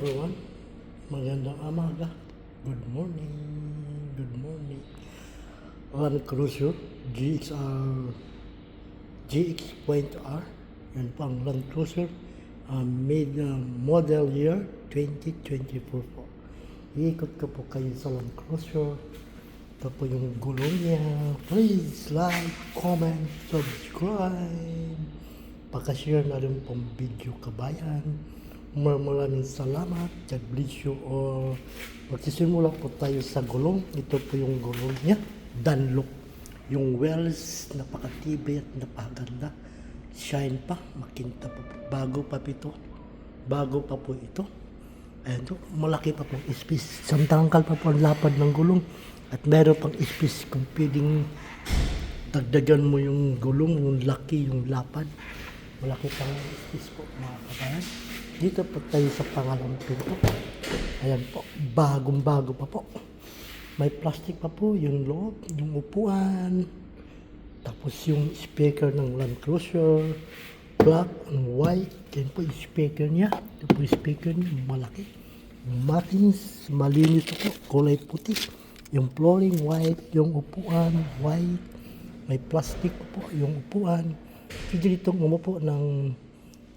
everyone. Magandang umaga. Good morning. Good morning. Land Cruiser GXR GX.R. Yan po ang Land Cruiser. Made model year 2024 po. Iikot ko po kayo sa Land Cruiser. Ito po yung gulong niya. Please like, comment, subscribe. Pakashare na rin pong video kabayan. Maraming salamat. God bless you all. Magsisimula po tayo sa gulong. Ito po yung gulong niya. Dunlop. Yung wheels, napakatibay at napakaganda. Shine pa. Makinta pa po. Bago pa ito. Bago pa po ito. Ayan po. Malaki pa pong space. Isang tangkal pa po ang lapad ng gulong. At meron pang space kung pwedeng dagdagan mo yung gulong, yung laki, yung lapad. Malaki pang space po mga kabayan. Dito po tayo sa pangalawang pinto. Ayan po, bagong-bago pa po. May plastic pa po yung loob, yung upuan. Tapos yung speaker ng Land Cruiser, black and white. Yan po yung speaker niya. Ito po yung speaker niya, malaki. Matins, malinis po, kulay puti. Yung flooring white, yung upuan white. May plastic po yung upuan. Pwede ditong umupo ng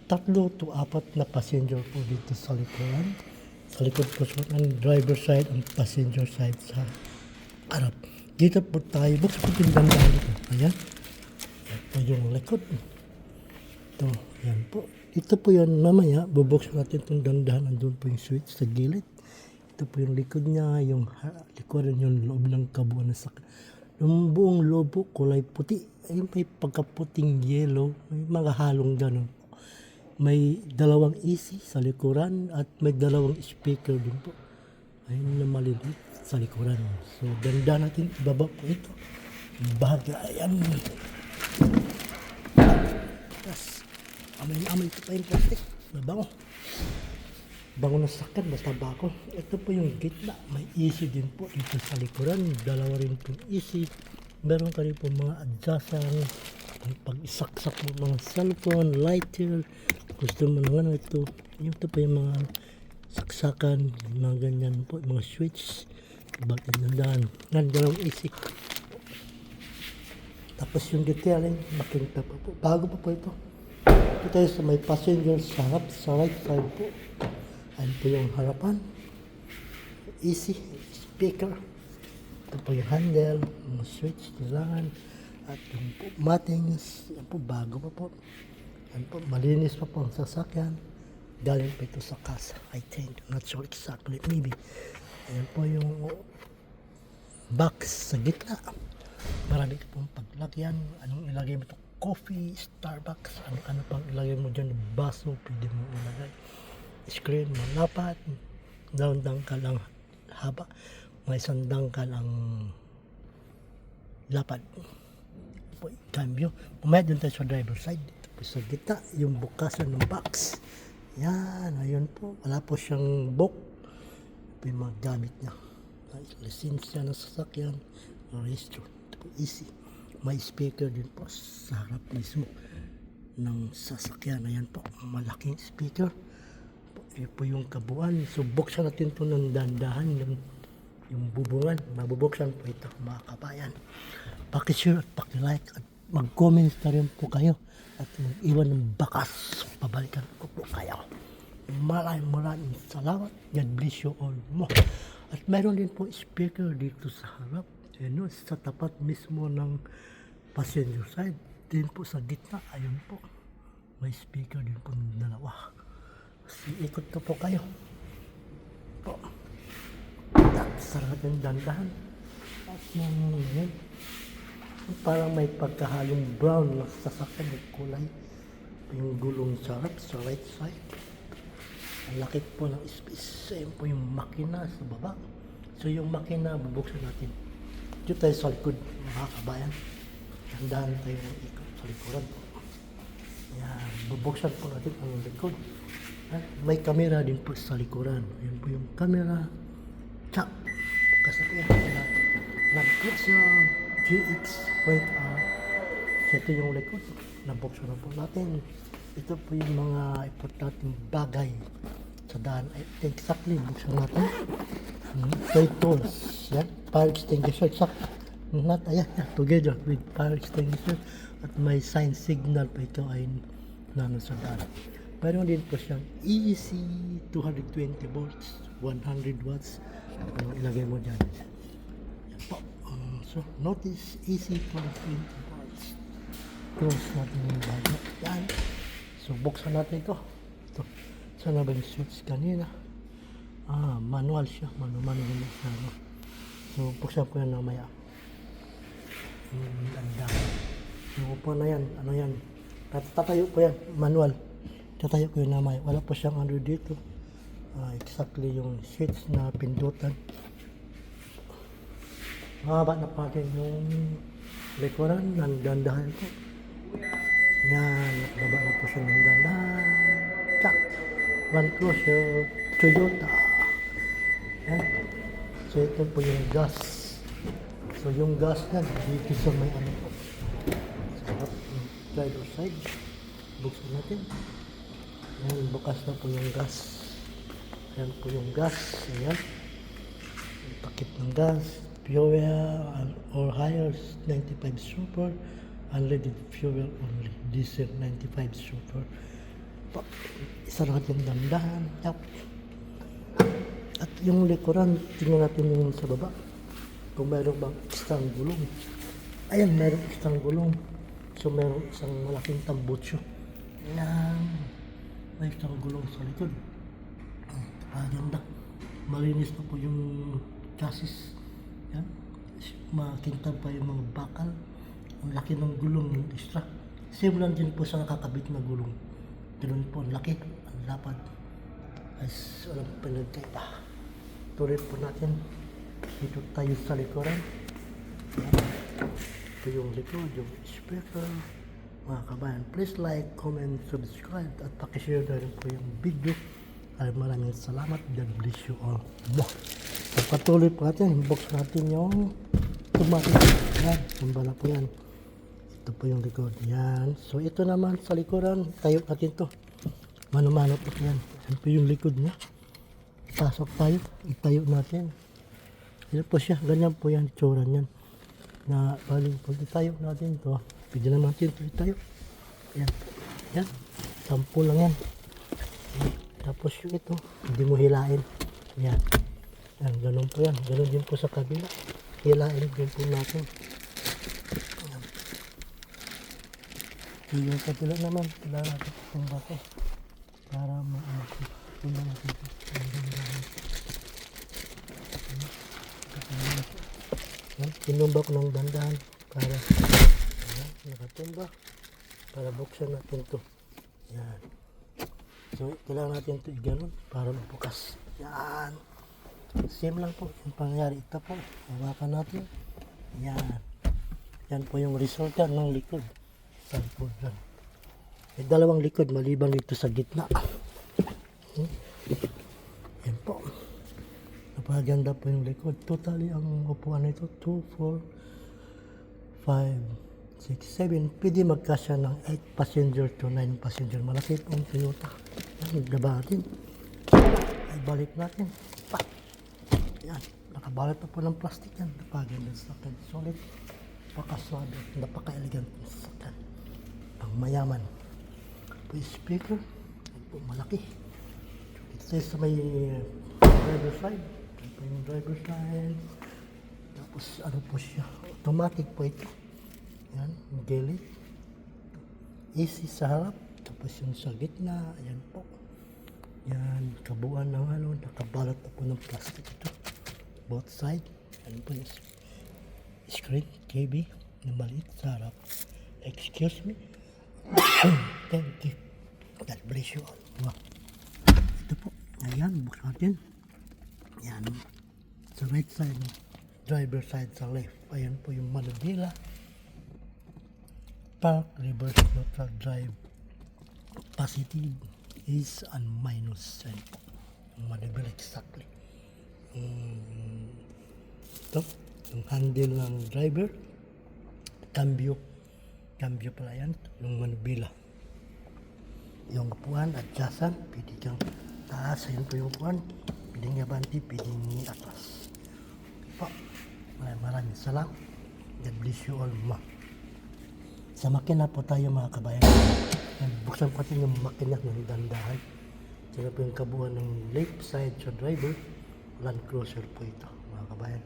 3 to 4 na passenger po dito sa likuran. Sa likod po ng driver side and passenger side sa harap. Dito po tayo. Buksan po yung dandahan dito. Ayan. Ito yung likod. Ito. Ayan po. Ito po yan mamaya. Bubuksan natin itong dandahan. Andun po yung switch sa gilid. Ito po yung likod niya. Yung likuran yung loob ng kabuuan ng sakit. Yung buong loob po kulay puti. Ayun po yung pagkaputing yellow. May mga halong ganun. May dalawang AC sa likuran at may dalawang speaker din po. Ayun na maliliit sa likuran. So, ganda natin. Ibaba po ito. Bagayan. Tapos, amay-amay ito pa yung plastic. Mabango. Bango na sakit, basta bako. Ito po yung gitna. May AC din po dito sa likuran. Dalawa rin po AC. Meron ka rin po mga adjustan. Pag-isaksak mo mga cellphone, lighter, gusto mo naman ito. Ito pa yung mga saksakan, mga ganyan po, mga switch, bakit nandaan. Dalawang isik. Tapos yung detailing, makinta pa po. Bago pa po ito. Ito tayo sa may passenger sa harap, sa right side po. Ayan po yung harapan. Easy, speaker. Ito po yung handle, yung switch, kailangan. At yung po, mattings, yan po, bago pa po. Yan po, malinis pa po ang sasakyan. Galing pa ito sa kasa, I think. Not sure exactly, maybe. Yan po yung box sa gitna. Marami pong paglagyan. Anong ilagay mo ito? Coffee, Starbucks. Ano pang ilagay mo dyan? Baso, pwede mo ilagay. Screen, malapat. Dangkal ang haba. May isang dangkal ang lapad. Po, cambio. Pumayad din tayo sa driver side. Ito po sa gitna, yung bukasan ng box. Yan, ayun po. Wala po siyang book. Ito yung mga gamit niya. Lisensya ng sasakyan. Registro. Ito po, easy. May speaker din po sa harap mismo ng sasakyan. Ayan po, malaking speaker. Ito po yung kabuuan. So, buksan natin ito ng dandahan. Yung bubungan. Mabubuksan po ito, mga kabayan. Paki-share at paki-like at mag-comment na rin po kayo at mag-iwan ng bakas. Pabalikan ko po kayo. Maraming salamat. God bless you all mo. At meron din po speaker dito sa harap. Ayun, sa tapat mismo ng passenger side. Din po sa gitna. Ayun po. May speaker din po ng dalawa. Ikot ko po kayo. Po. At sarap yung dandahan. At yung yun. Parang may pagkahalong brown na sasakyan ng kulay. Yung gulong sa harap, sa right side. Ang laki po ng space. Ayun po yung makina sa baba. So yung makina, bubuksan natin. Dito tayo sa likod, mga kabayan. Handaan tayo ng ikot sa likuran po. Yan, bubuksan po natin ang likod. At may camera din po sa likuran. Ayun po yung camera. Chap! Kasapyan na. Nag-cruiser GX.R. So ito yung likod. Nabuksan na po natin. Ito po yung mga importanteng bagay sa daan. Ay, exactly, buksan natin. Toy tools. Yan, fire extinguisher. Not, ayan, together with fire extinguisher. At may sign signal pa ito ay namin sa daan. Pero din po siyang easy 220 volts, 100 watts. Ilagay mo dyan. Yan po. So, notice easy 220 volts. Close natin yung bago. Yan. So, buksan natin ito. Ito. Saan na ba yung switch kanina? Manual siya. Manual siya. No? So, buksan ko yan namaya. Ganda. Yung upo na yan. Ano yan? Tatayo ko yan. Manual. Tatayo ko yun namaya. Wala po siyang ano dito. Exactly yung switch na pindutan. Mahaba na pa rin yung likuran. Nandandahan ko. Yan. Nakababa na po siya ng dandahan. Tsak! One closure. Toyota. Yan. So ito po yung gas. So yung gas na dito sa may ano po. Sa driver side. Buksan natin. Ayan, bukas na po yung gas. Ayan po yung gas. Ayan. Pakit ng gas. Fuel or higher 95 super. Unleaded fuel only. Diesel 95 super. Isa natin dandahan. Yep. At yung likuran, tingnan natin yung sa baba. Kung mayroon bang extra gulong. Ayan, mayroon extra gulong. So, mayroon isang malaking tambutso. Ayan. May isang gulong sa likod. Ganda. Malinis na po yung chassis. Yan. Makintab pa yung mga bakal. Ang laki ng gulong yung extra. Same lang din po sa nakakabit na gulong. Ganun po, ang laki. Ang lapad. As walang pinagkaiba. Tuloy po natin. Dito tayo sa likuran. Ito yung likod, yung speaker. Mga kabayan, please like, comment, subscribe at pakishare na rin po yung video. Ay maraming salamat. God bless you all. So, patuloy po natin. Box natin yung automatic. Yan. Sambala po yan. Ito po yung likod. Yan. So ito naman sa likuran. Tayo natin to. Mano-mano po yan. Yan po yung likod niya. Pasok tayo. Itayo natin. Yan po siya. Ganyan po yan. Tsura niyan. Na baling po itayo natin to. Pwede naman natin ito itayo. Yan. Yan. Sample lang yan. Tapos yung ito, hindi mo hilain. Yan. Yan, ganun po yan. Ganun din po sa kabila. Hilain din po natin. Yan. Yung kabila naman, kailangan natin itong bako. Para ma-asin. Tingnan natin ito. Yan, tinumba ko ng dandahan para nakatumba para buksan natin to. Yan. So, kailangan natin ito i-ganon para mabukas. Yan. Same lang po yung pangyayari. Ito po. Hawakan natin. Yan. Yan po yung resulta ng likod. Sa likod yan. May dalawang likod maliban dito sa gitna. Yan po. Napaganda po yung likod. Totally ang upuan nito 2, 4, 5, 6, 7. Pwede magkasya ng 8 passenger to 9 passenger. Malaki pong Toyota. Yan, gabatin. Ay balik natin. Pa. Yan. Nakabalat na po ng plastic yan. Napaganda sa akin. Solid. Napakaswado. Napaka-elegant sa akin. Pang mayaman. Po yung speaker. Yan po malaki. It says sa may driver side. Yan po yung driver side. Tapos ano po siya. Automatic po ito. Yan, gilid. Easy sa harap. Tapos yung sa gitna. Ayan po. Yan, kabuuan ng ano. Nakabalat na po ng plastic ito. Both side. Yan po yung screen. KB na maliit sa harap. Excuse me. Thank you. God bless you all. Wow. Ito po. Ayan, buksan natin. Yan. Sa right side. Driver side sa left. Ayan po yung manubila. Park, reverse, neutral, drive, positive, is, and minus. And manubila exactly. Ito, yung handle ng driver, cambio pala yan, yung manubila. Yung upuan, adjustan, pwede kang taas, ayan po yung kuhan. Pwedeng abanti, pwedeng atras. Po, maraming salamat. God bless you all, ma. Sa makina po tayo mga kabayan. Buksan po natin yung makina ng dandahan. Sino po yung kabuuan ng left side sa driver. Land Cruiser po ito mga kabayan.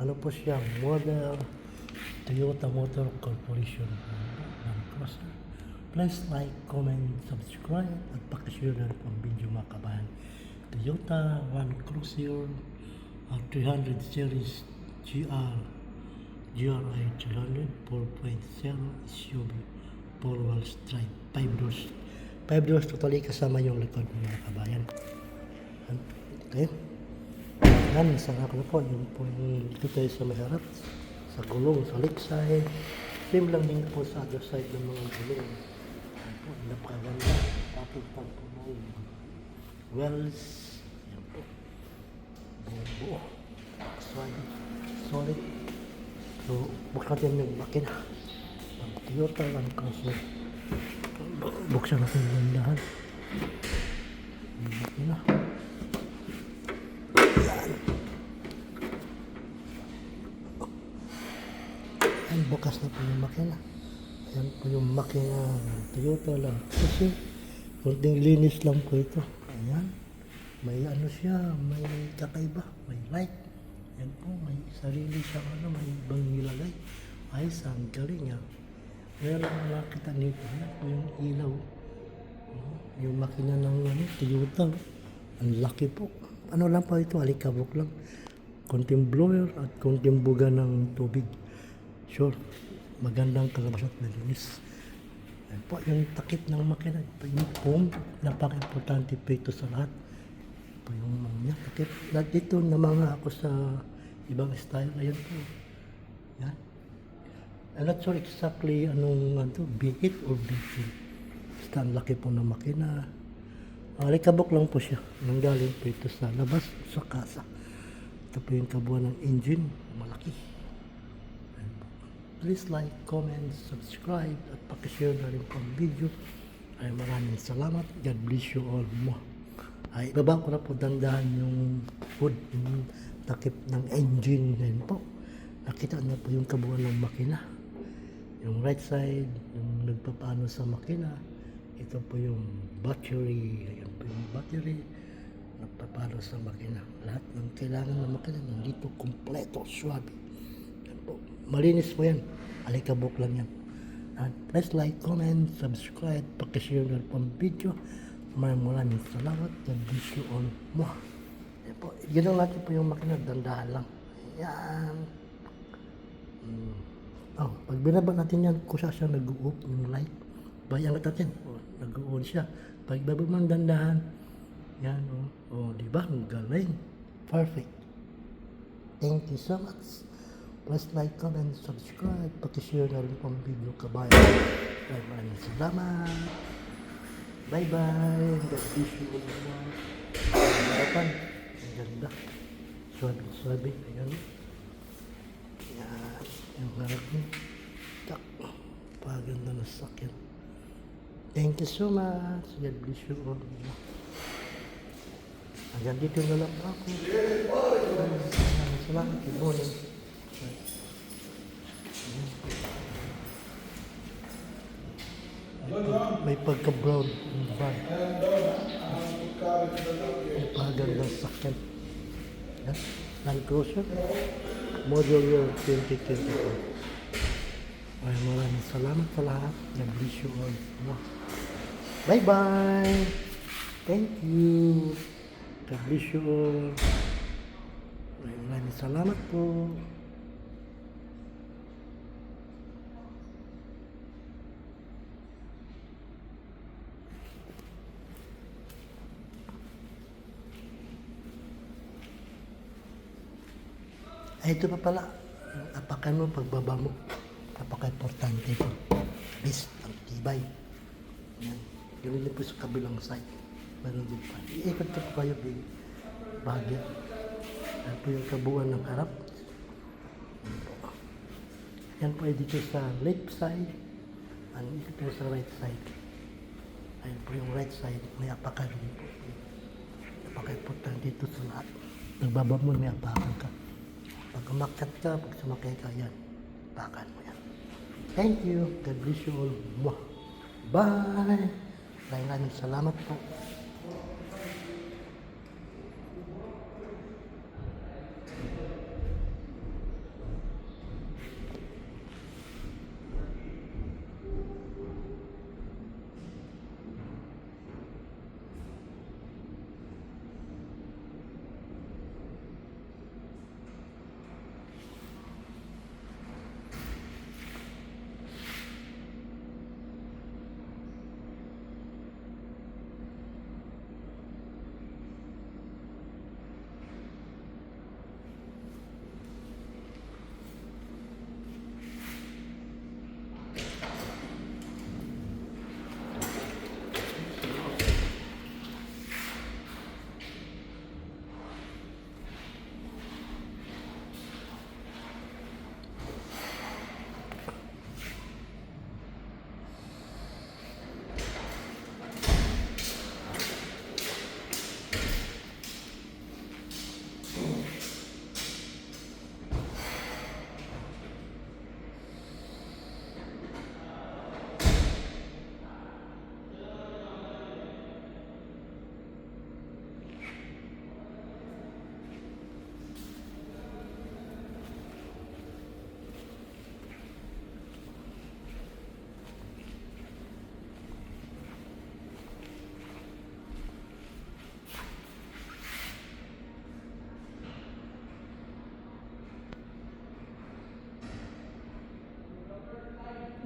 Ano po siya? Model Toyota Motor Corporation Land Cruiser. Please like, comment, subscribe at pakishare na rin po ang video mga kabayan. Toyota Land Cruiser 300 Series GRI 300 4.0 SUV 4-wheel drive 5 doors. 5 doors totally kasama yung likod ng mga kabayan. Okay. Yan, sarap na po. Yung po yung dito tayo sa may harap. Sa gulong, sa left side. Same lang din po sa other side ng mga gulong. Yan po, napakaganda. Bakit pang po ng wells. Yan po. Buo. Solid. So, buksan natin yung makina. Ang Toyota Land Cruiser. Buksan natin yung lahat. Yung makina. Yan. Ayan, bukas na po yung makina. Ayan po yung makina ng Toyota Land Cruiser. Kunting linis lang po ito. Ayan. May ano siya, may kakaiba, may light. Ayan po, may sarili siyang ano, may ibang nilagay. Ay, saan galing yan? Meron nakita nito. Ayan po yung ilaw. Yung makina ng ano, Toyota. Ang laki po. Ano lang po ito, alikabok lang. Konting blower at konting buga ng tubig. Sure, magandang kalabas at malinis. Ayan po, yung takip ng makina. Yung foam, napaka-importante po ito sa lahat. Po yung mga takip. Dito namanga ako sa ibang style. Ayan po. Yan. I'm not sure exactly anong ano, B8 or B2. Basta ang laki po ng makina. Alikabok lang po siya. Nanggaling po ito sa labas, sa kasa. Ito po yung kabuuan ng engine. Malaki. Ayan po. Please like, comment, subscribe at pakishare na rin po ang video. Ay maraming salamat. God bless you all mo. Ay ibaba ko na po dandahan yung hood, yung takip ng engine. Ayan po. Nakita na po yung kabuuan ng makina. Yung right side, yung nagpapaano sa makina. Ito po yung battery. Ayan po yung battery. Nagpapaano sa makina. Lahat ng kailangan ng makina nandito kompleto, swabe. Ayan po. Malinis po yan. Alikabok lang yan. At please like, comment, subscribe, pakishare na po ang video. Maraming salamat. God bless you all. Ayan po. Ginaw natin po yung makina. Dandahan lang. Ayan. Oh, pag binaba natin yan, kusa siya nag-u-off yung light. Bayan natin, nag-u-on siya. Pag ibaba mo ang dandahan, yan, di ba? Ang galing. Perfect. Thank you so much. Please like, comment, subscribe. Pakishare na rin po ang video kabayan. Maraming salamat. Bye-bye. God bless you all. Harapan. Ang ganda. Swabe. Ayan. Yan. Yung harap niya. Tak. Paganda na sakyan. Thank you so much. God bless you all. Hanggang dito na lang ako. Salamat. Good morning. May pagka-brown yung van. May pagandang sakyan. Yan. Land Cruiser. Model year 2024. Ay, maraming salamat sa lahat. God bless you all. Bye-bye. Thank you. God bless you all. Ay, maraming salamat po. Ay, ito pa pala. Apakan mo, pagbaba mo. Napaka-importante ito. Best, ang tibay. Yan. Ganun din po sa kabilang side. Meron din pa. Iikot ko po kayo, bahagya. Yan po yung kabuuan ng harap. Yan po ay dito sa left side. Ang dito po sa right side. Ayan po yung right side. May apakan din po. Napaka-importante dito sa lahat. Nagbabamon, may apakan ka. Pag umakyat ka, pag sumakay ka, yan. Apakan mo yan. Thank you. God bless you all. Mwah. Bye. Maraming salamat po.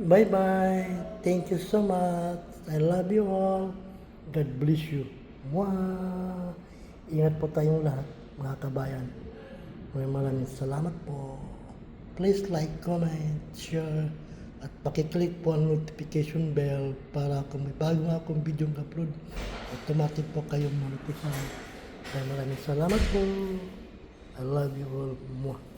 Bye-bye. Thank you so much. I love you all. God bless you. Mwah. Ingat po tayong lahat, mga kabayan. Maraming salamat po. Please like, comment, share, at pakiclick po ang notification bell para kung may bago akong video upload, automatic po kayong notify. Maraming salamat po. I love you all. Mwah.